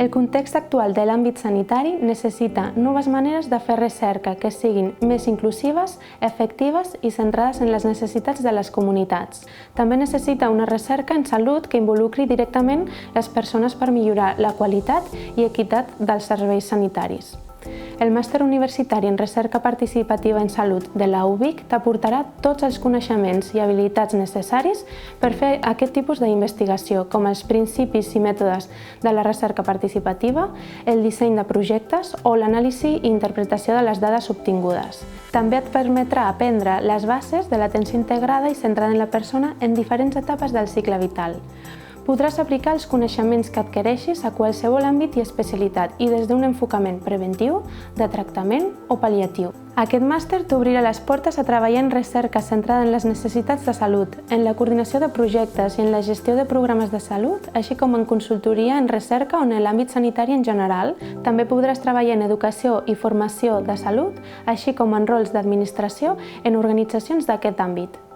El context actual de l'àmbit sanitari necessita noves maneres de fer recerca que siguin més inclusives, efectives i centrades en les necessitats de les comunitats. També necessita una recerca en salut que involucri directament les persones per millorar la qualitat i equitat dels serveis sanitaris. El màster universitari en recerca participativa en salut de la UVic t'aportarà tots els coneixements i habilitats necessaris per fer aquest tipus d'investigació, com els principis i mètodes de la recerca participativa, el disseny de projectes o l'anàlisi i interpretació de les dades obtingudes. També et permetrà aprendre les bases de l'atenció integrada i centrada en la persona en diferents etapes del cicle vital. Podràs aplicar els coneixements que adquireixis a qualsevol àmbit i especialitat i des d'un enfocament preventiu, de tractament o pal·liatiu. Aquest màster t'obrirà les portes a treballar en recerca centrada en les necessitats de salut, en la coordinació de projectes i en la gestió de programes de salut, així com en consultoria en recerca o en l'àmbit sanitari en general. També podràs treballar en educació i formació de salut, així com en rols d'administració en organitzacions d'aquest àmbit.